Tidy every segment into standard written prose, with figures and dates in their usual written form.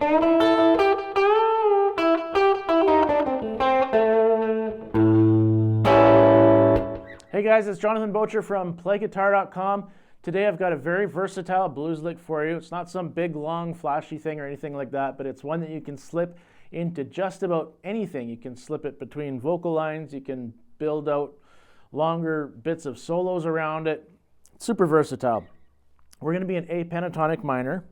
Hey guys, it's Jonathan Bocher from PlayGuitar.com. Today I've got a very versatile blues lick for you. It's not some big, long, flashy thing or anything like that, but it's one that you can slip into just about anything. You can slip it between vocal lines, you can build out longer bits of solos around it. Super versatile. We're going to be in A Pentatonic Minor.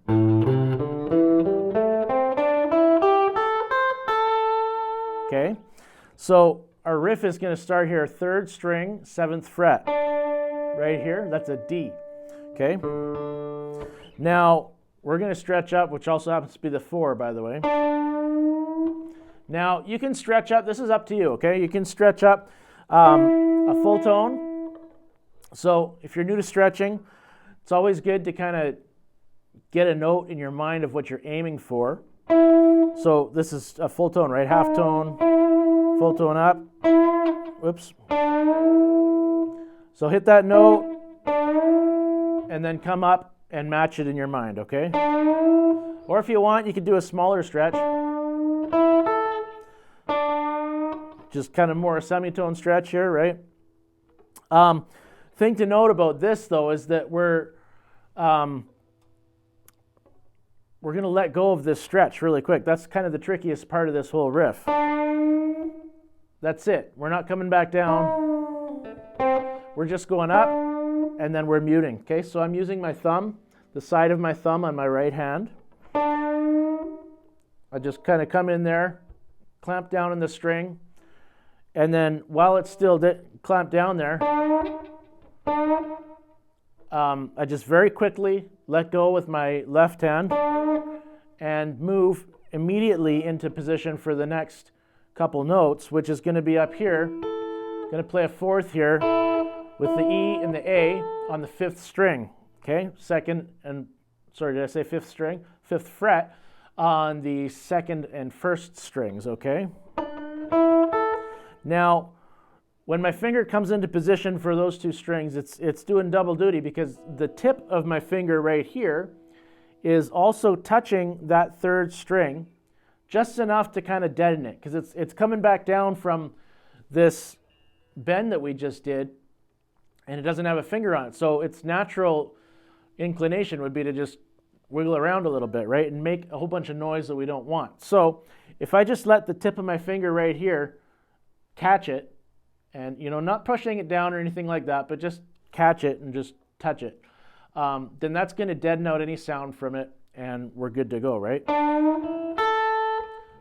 Okay, so our riff is going to start here, 3rd string, 7th fret. Right here, that's a D. Okay, now we're going to stretch up, which also happens to be the 4, by the way. Now you can stretch up, this is up to you, okay? You can stretch up a full tone. So if you're new to stretching, it's always good to kind of get a note in your mind of what you're aiming for. So this is a full tone, right? Half tone, full tone up. Whoops. So hit that note and then come up and match it in your mind, okay? Or if you want, you could do a smaller stretch. Just kind of more a semitone stretch here, right? Thing to note about this, though, is that we're going to let go of this stretch really quick. That's kind of the trickiest part of this whole riff. That's it. We're not coming back down. We're just going up, and then we're muting. Okay, so I'm using my thumb, the side of my thumb on my right hand. I just kind of come in there, clamp down in the string, and then while it's still clamped down there, I just very quickly let go with my left hand and move immediately into position for the next couple notes, which is going to be up here. I'm going to play a 4th here with the E and the A on the 5th string. Okay, 2nd and, sorry, did I say 5th string? 5th fret on the 2nd and 1st strings, okay? Now, when my finger comes into position for those 2 strings, it's doing double duty because the tip of my finger right here is also touching that 3rd string just enough to kind of deaden it, because it's coming back down from this bend that we just did, and it doesn't have a finger on it. So its natural inclination would be to just wiggle around a little bit, right, and make a whole bunch of noise that we don't want. So if I just let the tip of my finger right here catch it, and not pushing it down or anything like that, but just catch it and just touch it, then that's going to deaden out any sound from it, and we're good to go, right?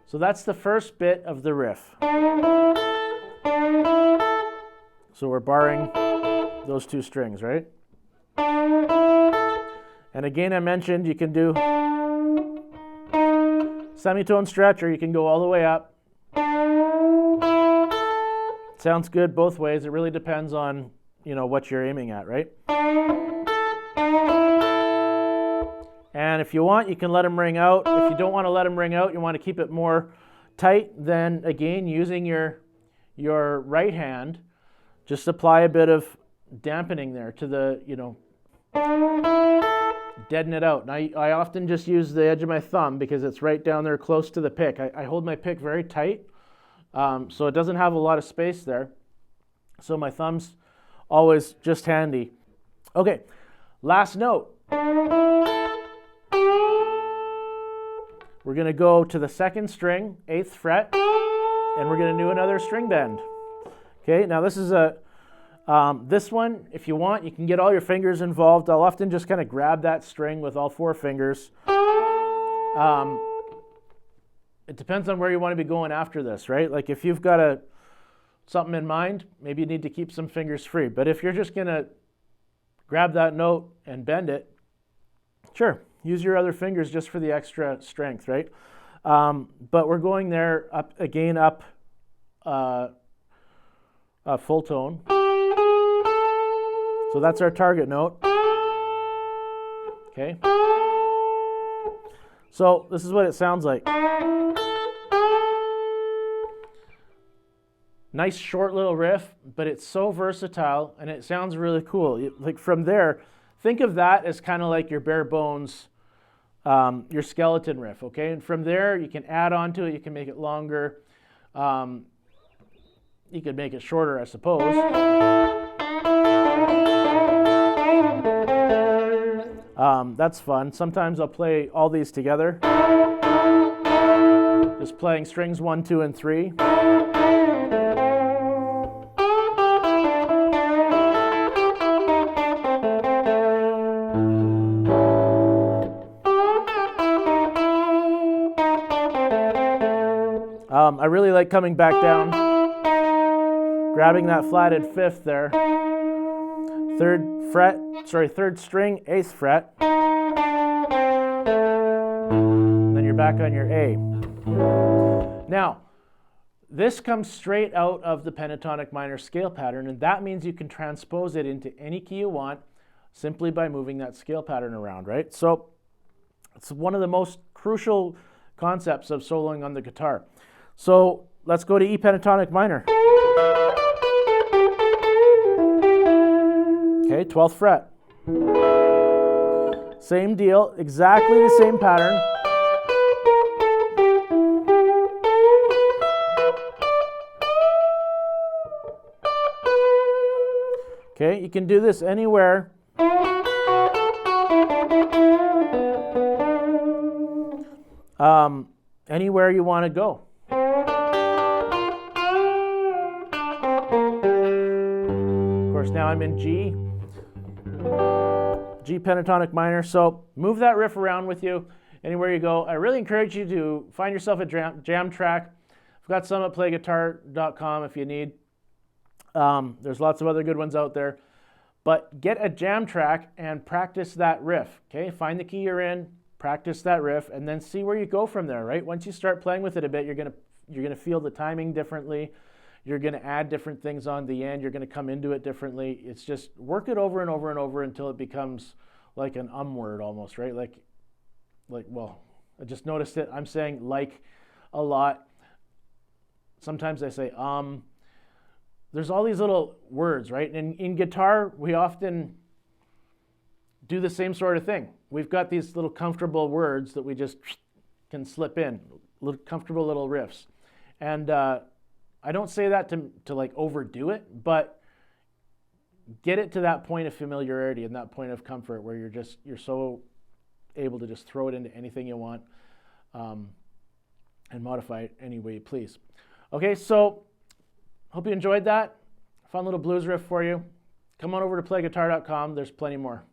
So that's the first bit of the riff. So we're barring those 2 strings, right? And again, I mentioned you can do semitone stretch, or you can go all the way up. Sounds good both ways. It really depends on, what you're aiming at, right? And if you want, you can let them ring out. If you don't want to let them ring out, you want to keep it more tight, then again, using your right hand, just apply a bit of dampening there to the, deaden it out. Now, I often just use the edge of my thumb because it's right down there close to the pick. I hold my pick very tight, so it doesn't have a lot of space there. So my thumb's always just handy. Okay, last note. We're going to go to the 2nd string, 8th fret, and we're going to do another string bend. Okay, now this is this one, if you want, you can get all your fingers involved. I'll often just kind of grab that string with all 4 fingers. It depends on where you want to be going after this, right? Like if you've got something in mind, maybe you need to keep some fingers free. But if you're just going to grab that note and bend it, sure, use your other fingers just for the extra strength, right? But we're going there up a full tone. So that's our target note. Okay. So this is what it sounds like. Nice short little riff, but it's so versatile and it sounds really cool. Like from there, think of that as kind of like your bare bones your skeleton riff, okay? And from there, you can add on to it. You can make it longer. You could make it shorter, I suppose. That's fun. Sometimes I'll play all these together. Just playing strings 1, 2, and 3. I really like coming back down, grabbing that flatted 5th there, 3rd string, 8th fret, and then you're back on your A. Now, this comes straight out of the pentatonic minor scale pattern, and that means you can transpose it into any key you want simply by moving that scale pattern around, right? So it's one of the most crucial concepts of soloing on the guitar. So let's go to E pentatonic minor. Okay, 12th fret. Same deal, exactly the same pattern. Okay, you can do this anywhere. Anywhere you want to go. Of course, now I'm in G pentatonic minor. So move that riff around with you anywhere you go. I really encourage you to find yourself a jam track. I've got some at PlayGuitar.com if you need. There's lots of other good ones out there. But get a jam track and practice that riff. Okay, find the key you're in, practice that riff, and then see where you go from there, right? Once you start playing with it a bit, you're gonna feel the timing differently. You're gonna add different things on the end. You're gonna come into it differently. It's just work it over and over and over until it becomes like an word almost, right? Like, well, I just noticed it. I'm saying like a lot. Sometimes I say There's all these little words, right? And in guitar, we often do the same sort of thing. We've got these little comfortable words that we just can slip in, little comfortable little riffs. And I don't say that to like overdo it, but get it to that point of familiarity and that point of comfort where you're so able to just throw it into anything you want and modify it any way you please. Okay, so hope you enjoyed that. Fun little blues riff for you. Come on over to PlayGuitar.com. There's plenty more.